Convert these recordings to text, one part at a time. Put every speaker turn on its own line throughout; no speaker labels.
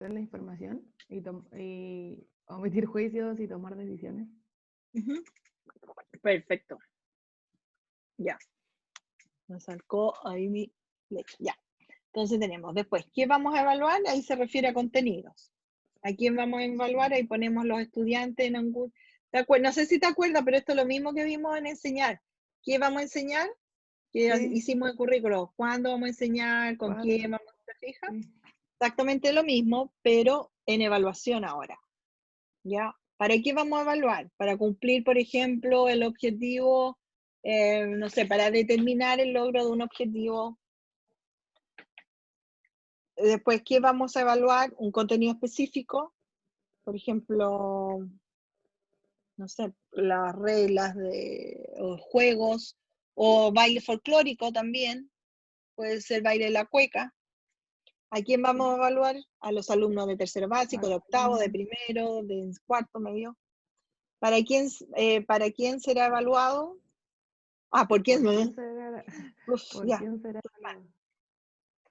la información y omitir juicios y tomar decisiones.
Perfecto. Ya. Me sacó ahí mi leche. Ya. Entonces tenemos después, ¿qué vamos a evaluar? Ahí se refiere a contenidos. ¿A quién vamos a evaluar? Ahí ponemos los estudiantes en algún... No sé si te acuerdas, pero esto es lo mismo que vimos en enseñar. ¿Qué vamos a enseñar? Que
Sí.
hicimos el currículo. ¿Cuándo vamos a enseñar? ¿Con
¿Cuándo?
quién vamos a fijar?
Sí.
Exactamente lo mismo, pero en evaluación ahora. ¿Ya? ¿Para qué vamos a evaluar? Para cumplir, por ejemplo, el objetivo, no sé, para determinar el logro de un objetivo. Después, ¿qué vamos a evaluar? Un contenido específico, por ejemplo, no sé, las reglas de o juegos, o baile folclórico también, puede ser baile de la cueca. ¿A quién vamos a evaluar? A los alumnos de tercero básico, de octavo, de primero, de cuarto medio. ¿Para quién será evaluado? ¿Por quién?
¿Por quién será,
Ya.
quién será evaluado?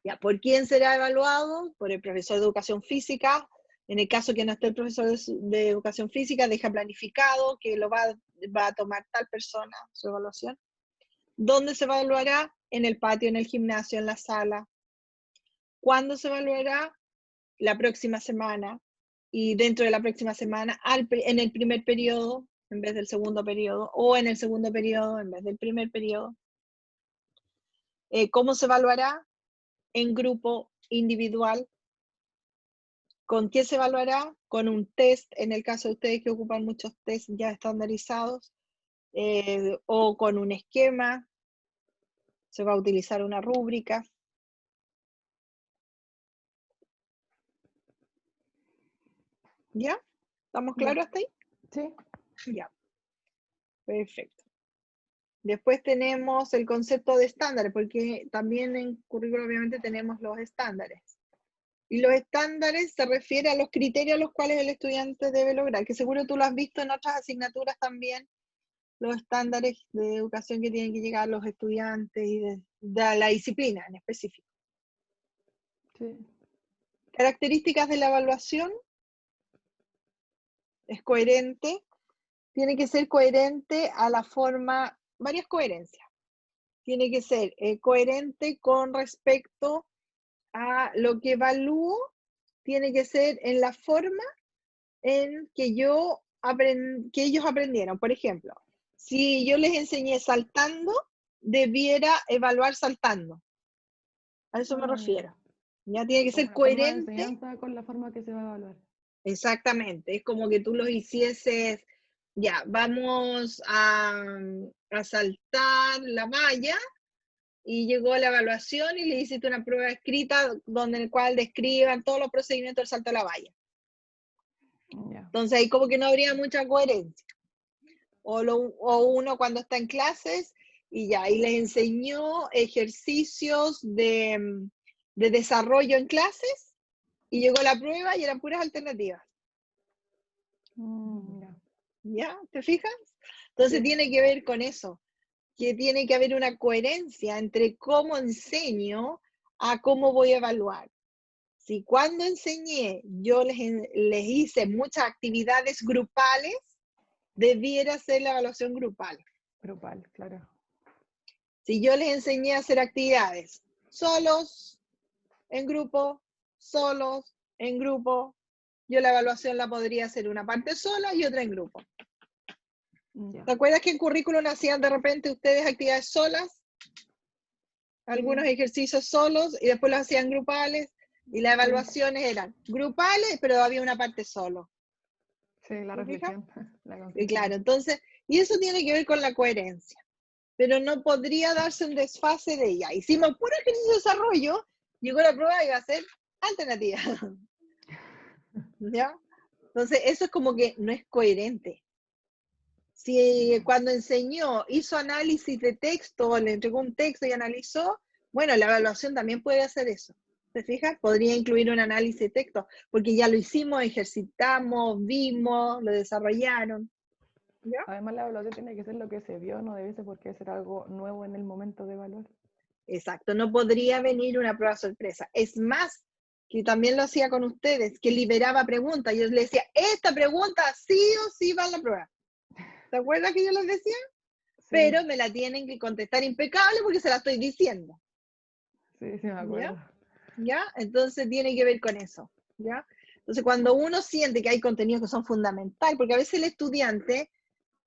Ya, ¿por quién será evaluado? Por el profesor de educación física. En el caso que no esté el profesor de educación física, deja planificado que lo va a tomar tal persona su evaluación. ¿Dónde se evaluará? En el patio, en el gimnasio, en la sala. ¿Cuándo se evaluará? La próxima semana. Y dentro de la próxima semana, en el primer periodo, en vez del segundo periodo, o en el segundo periodo, en vez del primer periodo. ¿Cómo se evaluará? En grupo, individual. ¿Con qué se evaluará? Con un test, en el caso de ustedes que ocupan muchos tests ya estandarizados, o con un esquema, se va a utilizar una rúbrica. ¿Ya? ¿Estamos claros hasta ahí?
Sí.
Ya. Perfecto. Después tenemos el concepto de estándares, porque también en currículo obviamente tenemos los estándares. Y los estándares se refiere a los criterios a los cuales el estudiante debe lograr, que seguro tú lo has visto en otras asignaturas también, los estándares de educación que tienen que llegar los estudiantes y de la disciplina en específico.
Sí.
Características de la evaluación. Es coherente. Tiene que ser coherente a la forma, varias coherencias. Tiene que ser coherente con respecto a lo que evalúo. Tiene que ser en la forma en que que ellos aprendieron. Por ejemplo, si yo les enseñé saltando, debiera evaluar saltando. A eso me refiero. Ya tiene que
Como
ser
una forma de
coherente.
enseñanza con la forma que se va a evaluar.
Exactamente. Es como que tú los hicieses, ya, vamos a saltar la malla, y llegó la evaluación y le hiciste una prueba escrita en el cual describan todos los procedimientos del salto a la valla.
Ya.
Entonces ahí como que no habría mucha coherencia. O uno cuando está en clases y ya, y les enseñó ejercicios de desarrollo en clases y llegó la prueba y eran puras alternativas.
Ya.
¿Ya? ¿Te fijas? Entonces
Sí.
tiene que ver con eso, que tiene que haber una coherencia entre cómo enseño a cómo voy a evaluar. Si cuando enseñé yo les hice muchas actividades grupales, debiera ser la evaluación grupal.
Grupal, claro.
Si yo les enseñé a hacer actividades solos, en grupo, solos, en grupo, yo la evaluación la podría hacer una parte sola y otra en grupo.
Ya.
¿Te acuerdas que en currículum hacían de repente ustedes actividades solas? Algunos ejercicios solos y después los hacían grupales y las evaluaciones eran grupales, pero había una parte solo.
Sí, la
¿Te fijas?
reflexión, la
Y
conciencia.
claro, entonces, y eso tiene que ver con la coherencia, pero no podría darse un desfase de ella. Hicimos puro ejercicio de desarrollo, llegó la prueba y va a ser alternativa. ¿Ya? Entonces, eso es como que no es coherente. Si cuando enseñó, hizo análisis de texto, le entregó un texto y analizó, bueno, la evaluación también puede hacer eso. ¿Te fijas? Podría incluir un análisis de texto, porque ya lo hicimos, ejercitamos, vimos, lo desarrollaron. ¿Ya?
Además, la evaluación tiene que ser lo que se vio, no debe ser por qué ser algo nuevo en el momento de evaluar.
Exacto, no podría venir una prueba sorpresa. Es más, que también lo hacía con ustedes, que liberaba preguntas. Yo les decía, esta pregunta sí o sí va a la prueba. ¿Te acuerdas que yo les decía?
Sí,
Pero me la tienen que contestar impecable porque se la estoy diciendo.
sí, me acuerdo.
¿Ya? Entonces tiene que ver con eso. ¿Ya? Entonces cuando uno siente que hay contenidos que son fundamentales, porque a veces el estudiante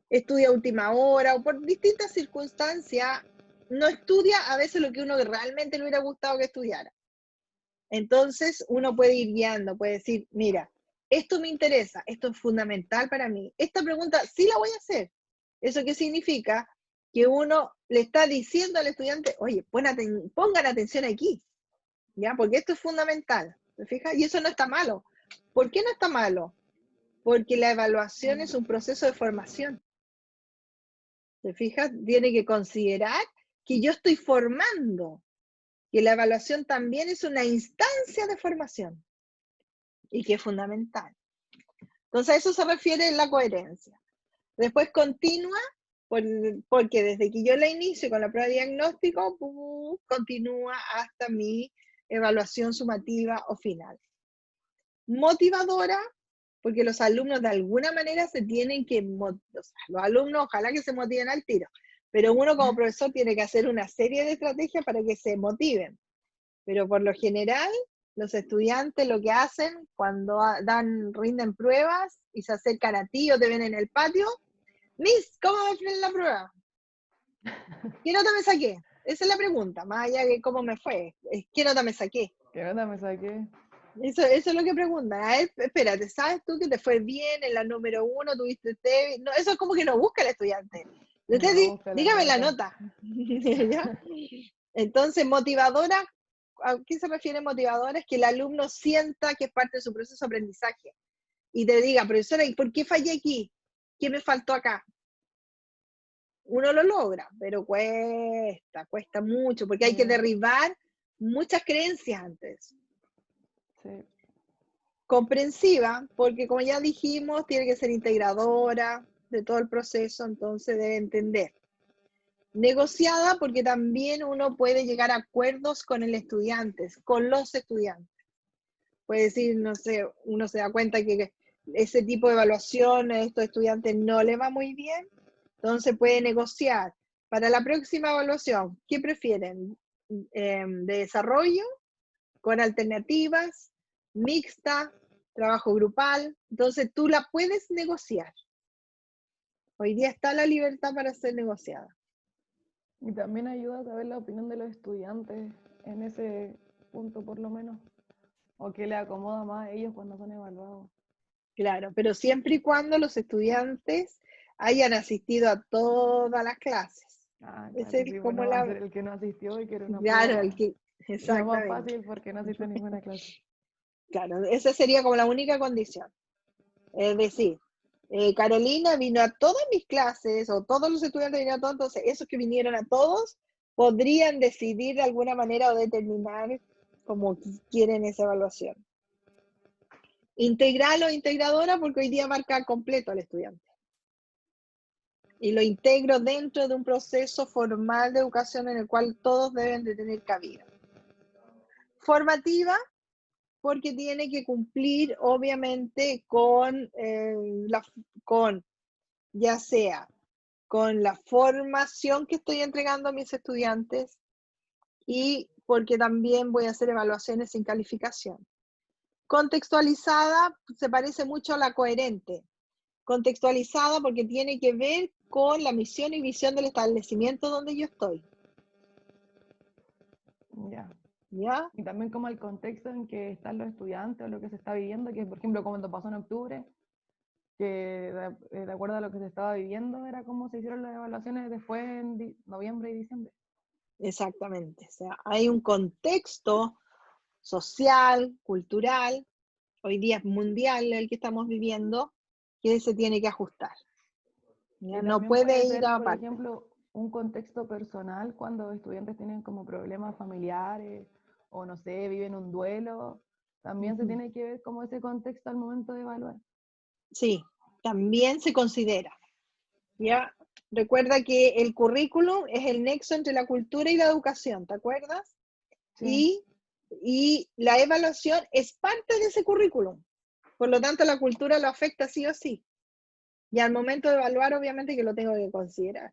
estudia a última hora o por distintas circunstancias no estudia a veces lo que uno realmente le hubiera gustado que estudiara. Entonces uno puede ir guiando, puede decir, mira, esto me interesa, esto es fundamental para mí. Esta pregunta sí la voy a hacer. ¿Eso qué significa? Que uno le está diciendo al estudiante, oye, pongan atención aquí, ¿ya? Porque esto es fundamental, ¿te fijas? Y eso no está malo. ¿Por qué no está malo? Porque la evaluación es un proceso de formación. ¿Te fijas? Tiene que considerar que yo estoy formando, que la evaluación también es una instancia de formación y que es fundamental. Entonces a eso se refiere la coherencia. Después continúa, porque desde que yo la inicio con la prueba de diagnóstico, continúa hasta mi evaluación sumativa o final. Motivadora, porque los alumnos de alguna manera se tienen que, o sea, los alumnos ojalá que se motiven al tiro, pero uno como profesor tiene que hacer una serie de estrategias para que se motiven. Pero por lo general, los estudiantes lo que hacen cuando rinden pruebas y se acercan a ti o te ven en el patio, Miss, ¿cómo me fue en la prueba? ¿Qué nota me saqué? Esa es la pregunta, más allá de cómo me fue. ¿Qué nota me saqué?
¿Qué nota me saqué?
Eso es lo que preguntan. A ver, espérate, ¿sabes tú que te fue bien en la número 1? ¿Tuviste TV? No, eso es como que no busca el estudiante.
No, busca la
Dígame la
nota.
nota. ¿Ya? Entonces, motivadora, ¿a qué se refiere motivadora? Es que el alumno sienta que es parte de su proceso de aprendizaje y te diga, profesora, ¿y por qué fallé aquí? ¿Qué me faltó acá? Uno lo logra, pero cuesta mucho, porque hay que
Sí,
derribar muchas creencias antes.
sí.
Comprensiva, porque como ya dijimos, tiene que ser integradora de todo el proceso, entonces debe entender. Negociada, porque también uno puede llegar a acuerdos con el estudiante, con los estudiantes. Puede decir, no sé, uno se da cuenta que ese tipo de evaluación a estos estudiantes no le va muy bien, entonces puede negociar. Para la próxima evaluación, ¿qué prefieren? ¿De desarrollo, con alternativas, mixta, trabajo grupal? Entonces tú la puedes negociar. Hoy día está la libertad para ser negociada.
Y también ayuda a saber la opinión de los estudiantes en ese punto por lo menos. O qué le acomoda más a ellos cuando son evaluados.
Claro, pero siempre y cuando los estudiantes hayan asistido a todas las clases.
Ah,
Es
claro, sí, pues
como
no va a
la,
ser el que no asistió y quiere una prueba
claro,
más. La más
exactamente.
fácil porque no asistió a ninguna clase.
Claro, esa sería como la única condición. Es decir, Carolina vino a todas mis clases, o todos los estudiantes vinieron a todos, entonces esos que vinieron a todos podrían decidir de alguna manera o determinar cómo quieren esa evaluación. Integral o integradora, porque hoy día marca completo al estudiante. Y lo integro dentro de un proceso formal de educación en el cual todos deben de tener cabida. Formativa, porque tiene que cumplir obviamente con ya sea con la formación que estoy entregando a mis estudiantes y porque también voy a hacer evaluaciones sin calificación. Contextualizada se parece mucho a la coherente. Contextualizada porque tiene que ver con la misión y visión del establecimiento donde yo estoy.
Ya.
¿Ya?
Y también como el contexto en que están los estudiantes o lo que se está viviendo, que por ejemplo como pasó en octubre, que de acuerdo a lo que se estaba viviendo era como se hicieron las evaluaciones después en noviembre y diciembre.
Exactamente. O sea, hay un contexto social, cultural, hoy día es mundial el que estamos viviendo, que se tiene que ajustar.
Y
¿Ya? No
también puede
puede ir
ser, por
aparte.
ejemplo, un contexto personal cuando estudiantes tienen como problemas familiares o no sé, viven un duelo. También se tiene que ver como ese contexto al momento de evaluar.
Sí, también se considera. ¿Ya? Recuerda que el currículum es el nexo entre la cultura y la educación, ¿te acuerdas?
Sí,
Y Y la evaluación es parte de ese currículum. Por lo tanto, la cultura lo afecta sí o sí. Y al momento de evaluar, obviamente que lo tengo que considerar.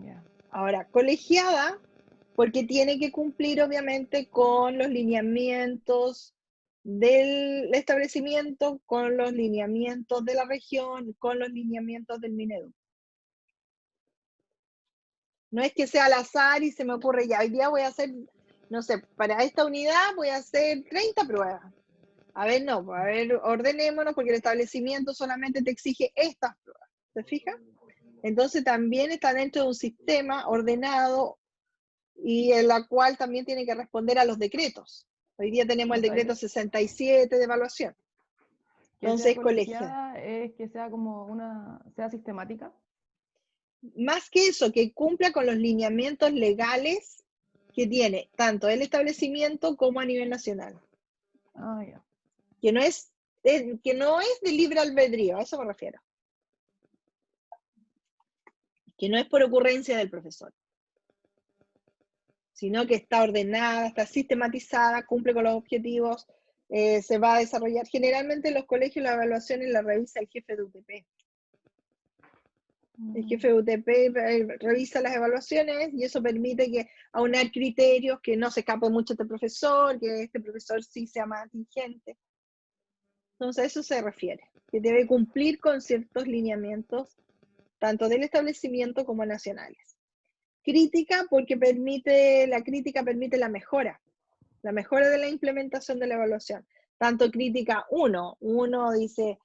Ya.
Ahora, colegiada, porque tiene que cumplir obviamente con los lineamientos del establecimiento, con los lineamientos de la región, con los lineamientos del Minedu. No es que sea al azar y se me ocurre ya, hoy día voy a hacer, no sé, para esta unidad voy a hacer 30 pruebas. A ver, no, a ver, ordenémonos porque el establecimiento solamente te exige estas pruebas. ¿Te fijas? Entonces también está dentro de un sistema ordenado y en la cual también tiene que responder a los decretos. Hoy día tenemos
O
el
sea,
decreto 67 de evaluación.
que sea
Entonces, colegia.
colegiada es que sea como sea sistemática.
Más que eso, que cumpla con los lineamientos legales que tiene tanto el establecimiento como a nivel nacional.
Ah, ya.
Que no es de libre albedrío, a eso me refiero. Que no es por ocurrencia del profesor, sino que está ordenada, está sistematizada, cumple con los objetivos, se va a desarrollar. Generalmente en los colegios la evaluación la revisa el jefe de UTP. El jefe de UTP revisa las evaluaciones y eso permite que aunar criterios, que no se escape mucho este profesor, que este profesor sí sea más atingente. Entonces a eso se refiere, que debe cumplir con ciertos lineamientos, tanto del establecimiento como nacionales. Crítica, porque la crítica permite la mejora de la implementación de la evaluación. Tanto crítica uno dice,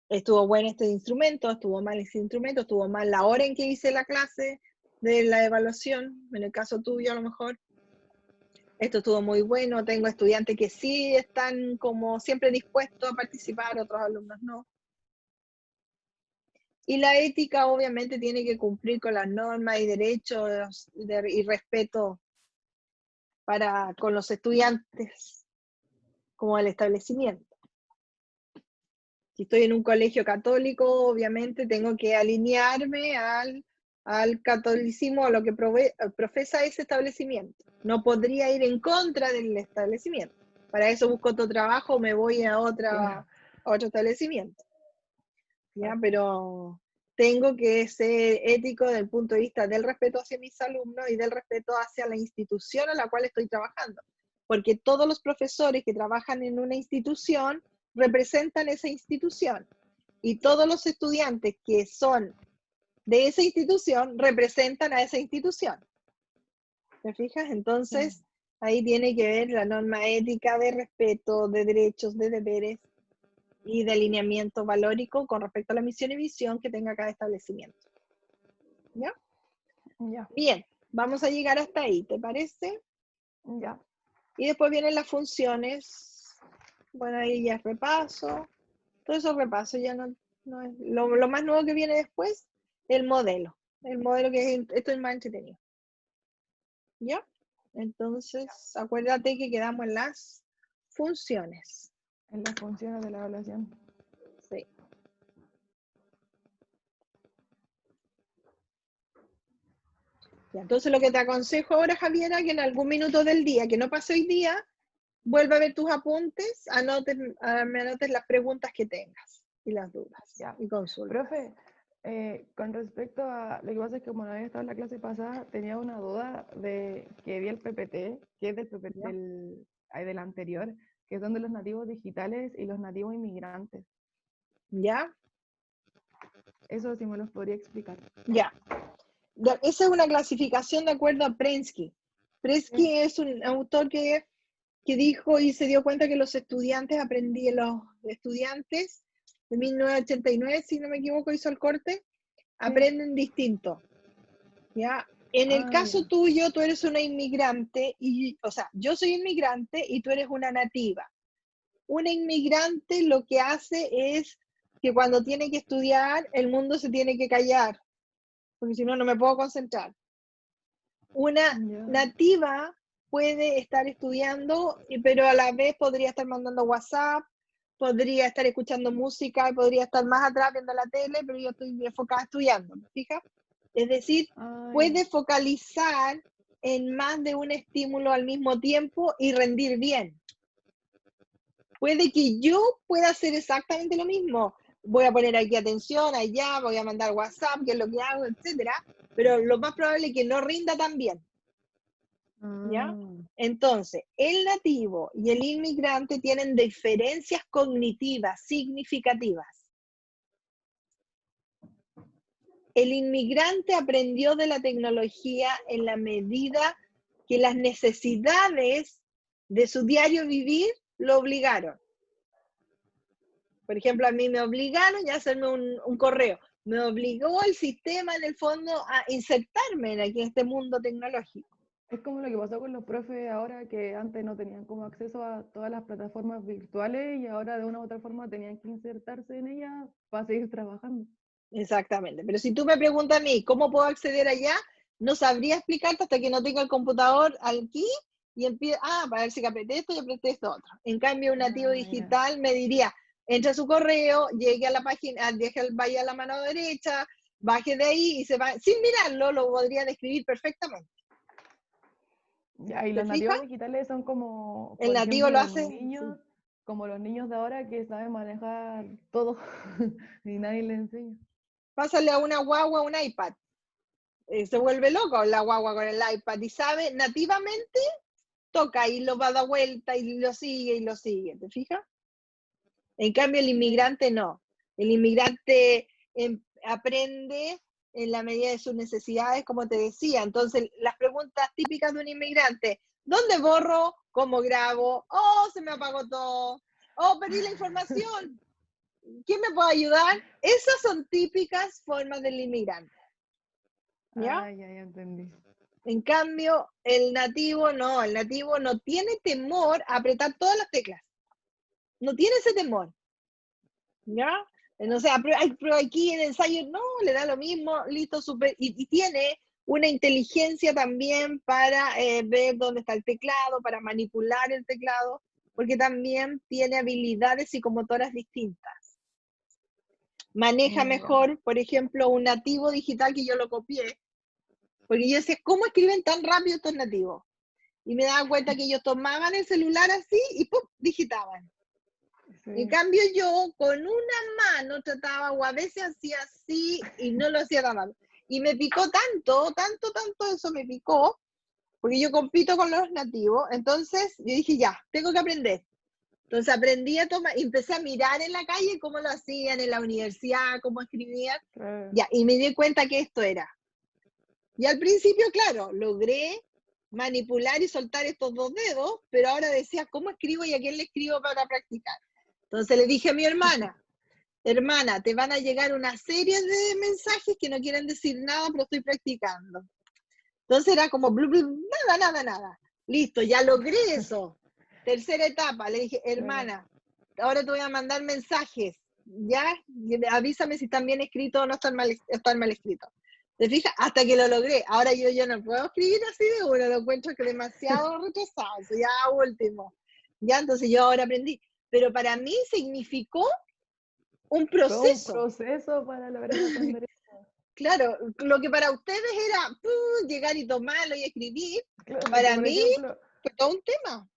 estuvo bueno este instrumento, estuvo mal este instrumento, estuvo mal la hora en que hice la clase de la evaluación, en el caso tuyo a lo mejor, esto estuvo muy bueno, tengo estudiantes que sí están como siempre dispuestos a participar, otros alumnos no. Y la ética obviamente tiene que cumplir con las normas y derechos y respeto con los estudiantes como el establecimiento. Si estoy en un colegio católico, obviamente tengo que alinearme al catolicismo, a lo que profesa ese establecimiento. No podría ir en contra del establecimiento. Para eso busco otro trabajo o me voy a
Claro.
otro establecimiento. ¿Ya? Pero tengo que ser ético desde el punto de vista del respeto hacia mis alumnos y del respeto hacia la institución a la cual estoy trabajando. Porque todos los profesores que trabajan en una institución representan esa institución. Y todos los estudiantes que son de esa institución representan a esa institución. ¿Te fijas? Entonces,
Sí.
ahí tiene que ver la norma ética de respeto, de derechos, de deberes y de alineamiento valórico con respecto a la misión y visión que tenga cada establecimiento. ¿Ya?
Ya.
Bien, vamos a llegar hasta ahí, ¿te parece?
Ya.
Y después vienen las funciones. Bueno, ahí ya es repaso. Todo eso repaso ya no es. Lo más nuevo que viene después, el modelo. El modelo esto es más entretenido. ¿Ya? Entonces, acuérdate que quedamos en las funciones.
En las funciones de la evaluación.
Sí. Ya, entonces lo que te aconsejo ahora, Javiera, que en algún minuto del día, que no pase hoy día, vuelva a ver tus apuntes, me anotes las preguntas que tengas y las dudas
Ya.
y consultas.
Profe, con respecto a lo que pasa es que como no había estado en la clase pasada, tenía una duda de que vi el PPT, que es del PPT
¿Ya?
del anterior, que son de los nativos digitales y los nativos inmigrantes.
¿Ya?
Eso sí me los podría explicar.
Ya. Esa es una clasificación de acuerdo a Prensky. Prensky
Sí,
es un autor que dijo y se dio cuenta que los estudiantes de 1989, si no me equivoco, hizo el corte, aprenden distinto. ¿Ya? En el
ah,
caso
ya.
tuyo, tú eres una inmigrante, o sea, yo soy inmigrante y tú eres una nativa. Una inmigrante lo que hace es que cuando tiene que estudiar, el mundo se tiene que callar, porque si no, no me puedo concentrar. Una
Ya.
nativa puede estar estudiando, pero a la vez podría estar mandando WhatsApp, podría estar escuchando música y podría estar más atrás viendo la tele, pero yo estoy enfocada estudiando, ¿me fijas? Es decir,
Ah, ya.
puede focalizar en más de un estímulo al mismo tiempo y rendir bien. Puede que yo pueda hacer exactamente lo mismo. Voy a poner aquí atención, allá, voy a mandar WhatsApp, que es lo que hago, etcétera, pero lo más probable es que no rinda tan bien, ¿ya?
Ah,
Entonces, el nativo y el inmigrante tienen diferencias cognitivas significativas. El inmigrante aprendió de la tecnología en la medida que las necesidades de su diario vivir lo obligaron. Por ejemplo, a mí me obligaron a hacerme un correo. Me obligó el sistema, en el fondo, a insertarme aquí en este mundo tecnológico.
es como lo que pasó con los profes ahora que antes no tenían como acceso a todas las plataformas virtuales y ahora de una u otra forma tenían que insertarse en ellas para seguir trabajando.
Exactamente. Pero si tú me preguntas a mí cómo puedo acceder allá, no sabría explicarte hasta que no tenga el computador aquí y empiece, para ver si apreté esto y apreté esto otro. En cambio, un nativo
Ah, ya.
digital me diría, entra a su correo, llegue a la página, vaya a la mano derecha, baje de ahí y se va, sin mirarlo, lo podría describir perfectamente.
Ya, y
¿Te
los nativos
fijas?
digitales son como,
El
por
nativo
ejemplo,
lo
los
hace, sí.
niños, como los niños de ahora que saben manejar todo y nadie les enseña.
Pásale a una guagua un iPad. Se vuelve loco la guagua con el iPad y sabe nativamente, toca y lo va a dar vuelta y lo sigue, ¿te fijas? En cambio, el
Sí.
inmigrante no. El inmigrante aprende en la medida de sus necesidades, como te decía. Entonces, las preguntas típicas de un inmigrante, ¿dónde borro? ¿Cómo grabo? Oh, se me apagó todo. Oh, perdí la información. ¿Quién me puede ayudar? Esas son típicas formas del inmigrante, ¿ya?
Ah, ya, ya entendí.
En cambio, el nativo no tiene temor a apretar todas las teclas, no tiene ese temor, ¿ya? No sé, prueba aquí en el ensayo, no, le da lo mismo, listo, súper, y tiene una inteligencia también para ver dónde está el teclado, para manipular el teclado, porque también tiene habilidades psicomotoras distintas. Maneja
Ya.
mejor, por ejemplo, un nativo digital que yo lo copié, porque yo decía, ¿cómo escriben tan rápido estos nativos? Y me daba cuenta que ellos tomaban el celular así y ¡pum! Digitaban. En
Sí.
cambio yo con una mano trataba o a veces hacía así y no lo hacía tan mal. Y me picó tanto, tanto, tanto eso me picó, porque yo compito con los nativos, entonces yo dije ya, tengo que aprender. Entonces aprendí a tomar, y empecé a mirar en la calle cómo lo hacían en la universidad, cómo escribían,
Claro.
ya, y me di cuenta que esto era. Y al principio, claro, logré manipular y soltar estos dos dedos, pero ahora decía, ¿cómo escribo y a quién le escribo para practicar? Entonces le dije a mi hermana, te van a llegar una serie de mensajes que no quieren decir nada, pero estoy practicando. Entonces era como, blu, blu, nada, nada, nada. Listo, ya logré eso. Tercera etapa, le dije,
Claro.
hermana, ahora te voy a mandar mensajes, ¿ya? Y avísame si están bien escritos o no están mal escritos. ¿Te fijas? Hasta que lo logré. Ahora yo no puedo escribir así de uno, lo encuentro que demasiado retrasado, eso ya último. Ya, entonces yo ahora aprendí. Pero para mí significó un
Todo un
proceso.
proceso para lograr aprender eso.
Claro, lo que para ustedes era llegar y tomarlo y escribir,
Claro, porque
para
por
mí
ejemplo,
fue todo un tema.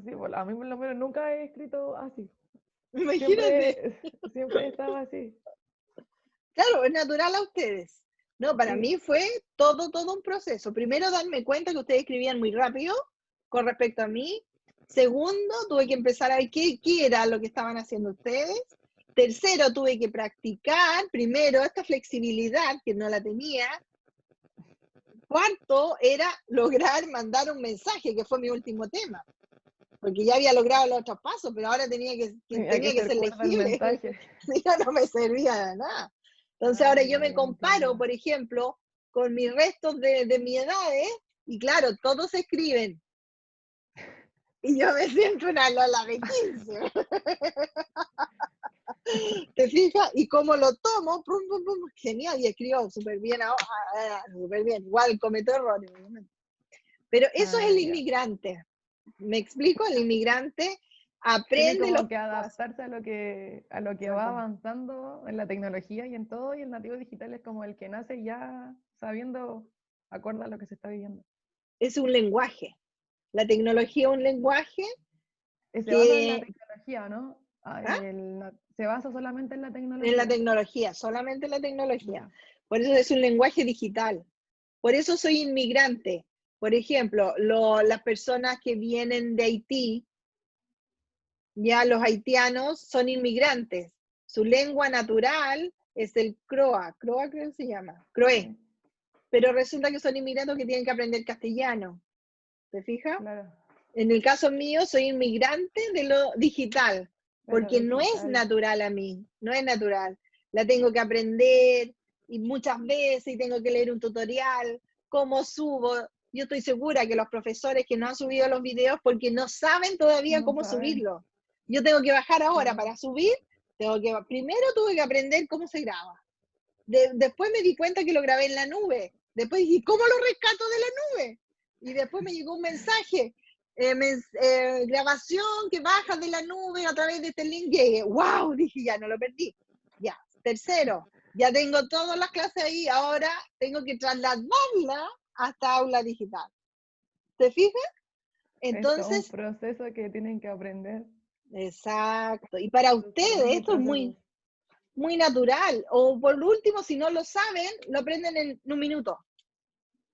sí, bueno, a mí por lo menos nunca he escrito así.
Imagínate.
Siempre estaba así.
Claro, es natural a ustedes. No, para
Sí.
mí fue todo, todo un proceso. Primero, darme cuenta que ustedes escribían muy rápido con respecto a mí. Segundo, tuve que empezar a ver qué era lo que estaban haciendo ustedes. Tercero, tuve que practicar primero esta flexibilidad que no la tenía. Cuarto, era lograr mandar un mensaje, que fue mi último tema, porque ya había logrado los otros pasos, pero ahora
Tenía que
tenía que
ser
ser
cuerda el
legible,
mensaje.
si no, no me servía de nada. Entonces
Ah,
ahora yo
ya,
me
ya
comparo,
entiendo.
por ejemplo, con mis restos de mi edad, y claro, todos escriben, y yo me siento una Lola de 15. ¿Te fijas? Y como lo tomo, pum, pum, pum, genial, y escribo súper bien, súper bien, igual cometo errores, obviamente. Pero eso es
Ah,
el
ya.
inmigrante. ¿Me explico? El inmigrante
Tiene
aprende los
como que
pasos.
adaptarse a lo que va
Exactamente.
avanzando en la tecnología y en todo, y el nativo digital es como el que nace ya sabiendo, acorde a lo que se está viviendo.
es un lenguaje. La tecnología es un lenguaje
Se basa en la
que...
tecnología, ¿no?
¿Ah?
Se basa solamente en la
En la
tecnología.
tecnología, solamente en la tecnología.
Ya.
Por eso es un lenguaje digital. Por eso soy inmigrante. Por ejemplo, las personas que vienen de Haití, ya los haitianos son inmigrantes. Su lengua natural es el croa creo que se llama, croé.
Sí,
Pero resulta que son inmigrantes que tienen que aprender castellano. ¿Te fijas?
claro.
En el caso mío, soy inmigrante de lo digital,
De lo
porque no es
digital.
natural a mí, no es natural. La tengo que aprender y muchas veces y tengo que leer un tutorial, cómo subo. Yo estoy segura que los profesores que no han subido los videos porque no saben todavía
No
cómo
saben.
subirlo. Yo tengo que bajar ahora
Claro.
para subir, primero tuve que aprender cómo se graba. Después me di cuenta que lo grabé en la nube. Después dije, ¿cómo lo rescato de la nube? Y después me llegó un mensaje, grabación que baja de la nube a través de este link. Llegué, wow, dije, ya no lo perdí. Ya, tercero, ya tengo todas las clases ahí, ahora tengo que trasladarla hasta aula digital. ¿Te fijas?
Es todo un
Entonces,
proceso que tienen que aprender.
exacto. Y para ustedes
Mil
esto es
procesos.
muy natural. O por último, si no lo saben, lo aprenden en un minuto.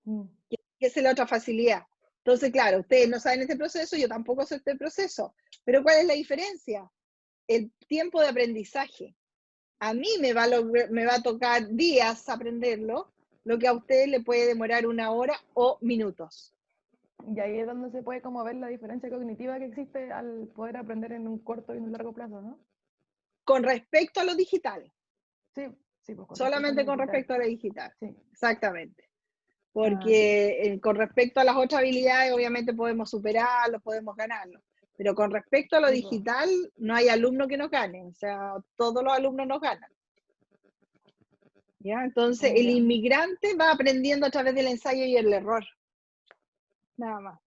Mm.
Que esa es la otra facilidad. Entonces, claro, ustedes no saben este proceso, yo tampoco sé este proceso. Pero ¿cuál es la diferencia? El tiempo de aprendizaje. A mí me va a tocar días aprenderlo, lo que a ustedes le puede demorar 1 hora o minutos.
Y ahí es donde se puede como ver la diferencia cognitiva que existe al poder aprender en un corto y un largo plazo, ¿no?
Con respecto a lo digital,
Sí, sí, pues con respecto a lo
solamente con
digital.
respecto a lo digital,
Sí.
exactamente.
Ah, ya.
Porque con respecto a las otras habilidades, obviamente podemos superarlos, podemos ganarlos. Pero con respecto a lo
Sí, pues.
digital, no hay alumno que nos gane, o sea, todos los alumnos nos ganan. ¿Ya? Entonces, el
Ya.
inmigrante va aprendiendo a través del ensayo y el error, nada más.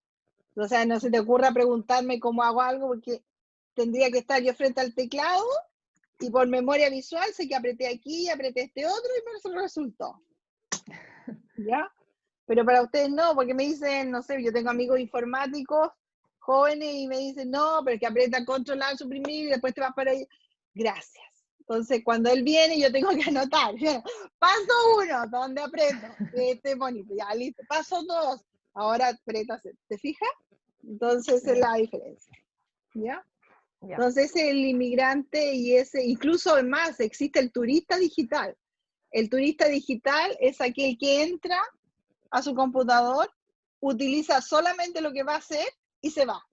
O sea, no se te ocurra preguntarme cómo hago algo, porque tendría que estar yo frente al teclado y por memoria visual sé que apreté aquí, apreté este otro y por eso resultó. ¿Ya? Pero para ustedes no, porque me dicen, no sé, yo tengo amigos informáticos jóvenes y me dicen, no, pero es que aprieta controlar, suprimir y después te vas para ahí. Gracias. Entonces, cuando él viene, yo tengo que anotar. Paso 1, ¿dónde aprieto? Este bonito, ya listo. Paso 2, ahora apretas. ¿Te fijas? Entonces, esa es
Ya.
la diferencia. ¿Ya?
Ya.
Entonces, el inmigrante y ese, incluso más, existe el turista digital. El turista digital es aquel que entra a su computador, utiliza solamente lo que va a hacer y se va.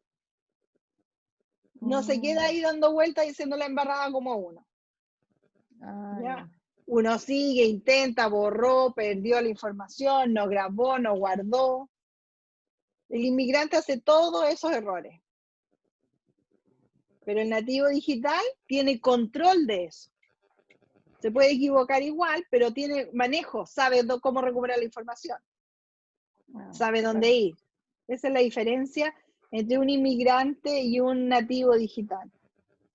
No se queda
Ya.
ahí dando vueltas y haciendo la embarrada como uno.
Ah,
¿Ya?
ya.
Uno sigue, intenta, borró, perdió la información, no grabó, no guardó. El inmigrante hace todos esos errores. Pero el nativo digital tiene control de eso. Se puede equivocar igual, pero tiene manejo, sabe cómo recuperar la información,
Ah,
sabe dónde
claro.
ir. Esa es la diferencia entre un inmigrante y un nativo digital.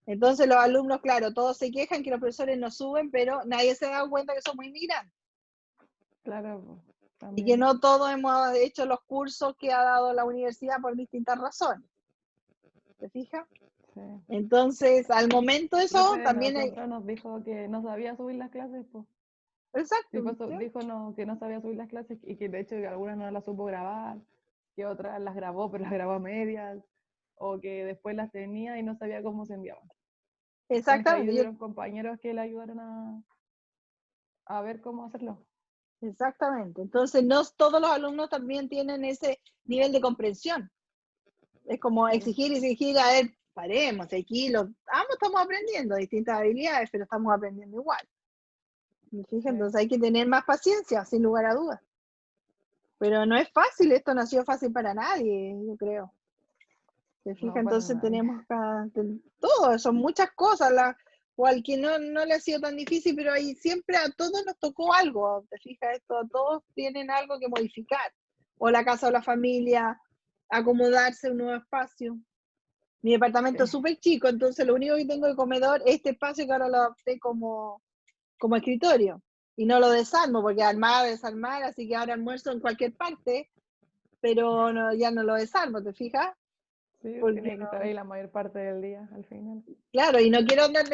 Entonces los alumnos, claro, todos se quejan que los profesores no suben, pero nadie se da cuenta que somos inmigrantes
Claro, pues,
y que
también.
no todos hemos hecho los cursos que ha dado la universidad por distintas razones. ¿Te fijas?
Sí.
Entonces, al momento
El profe
eso
de
también hay...
nosotros nos dijo que no sabía subir las clases, pues.
Exacto, ¿sí?
Dijo no, que no sabía subir las clases y que de hecho que algunas no las supo grabar, que otras las grabó, pero las grabó a medias, o que después las tenía y no sabía cómo se enviaban. Entonces ahí
Exactamente,
hubieron compañeros que le ayudaron a ver cómo hacerlo.
exactamente. Entonces, no todos los alumnos también tienen ese nivel de comprensión. Es como
Sí,
exigir, a ver, paremos, aquí ambos estamos aprendiendo distintas habilidades, pero estamos aprendiendo igual. ¿Me fijas?
sí.
Entonces hay que tener más paciencia, sin lugar a dudas. Pero no es fácil, esto no ha sido fácil para nadie, yo creo. ¿Te fijas?
No para
Entonces
nadie.
tenemos todo, son muchas cosas, o al que no le ha sido tan difícil, pero ahí siempre a todos nos tocó algo, ¿te fijas? Todos tienen algo que modificar, o la casa o la familia, acomodarse a un nuevo espacio. Mi departamento es
Sí.
súper chico, entonces lo único que tengo de comedor es este espacio que ahora lo adopté como escritorio. Y no lo desarmo, porque armar, desarmar, así que ahora almuerzo en cualquier parte, pero ya no lo desarmo, ¿te fijas?
Sí,
Porque
tiene que estar ahí la mayor parte del día al final.
claro, y no quiero andar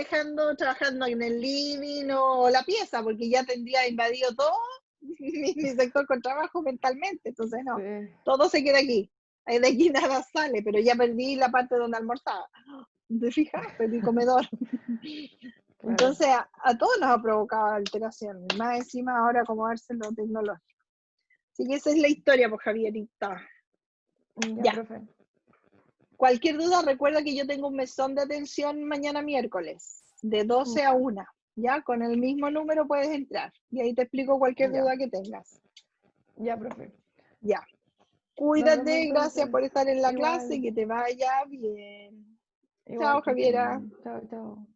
trabajando en el living o la pieza, porque ya tendría invadido todo mi sector con trabajo mentalmente, entonces no,
Sí,
todo se queda aquí. De aquí nada sale, pero ya perdí la parte donde almorzaba. ¿Te fijas? Perdí comedor.
claro.
Entonces a todos nos ha provocado alteraciones, más encima ahora acomodarse en lo tecnológico. Así que esa es la historia, pues Javierita.
Ya,
Ya,
profe.
cualquier duda recuerda que yo tengo un mesón de atención mañana miércoles, de 12 a 1. Ya, con el mismo número puedes entrar y ahí te explico cualquier
Ya,
duda que tengas.
ya, profe.
Ya,
Nos vemos
cuídate, gracias
entonces.
por estar en la clase,
Igual,
que te vaya bien.
igual
Chao,
que estén
Javiera.
bien. Chao, chao.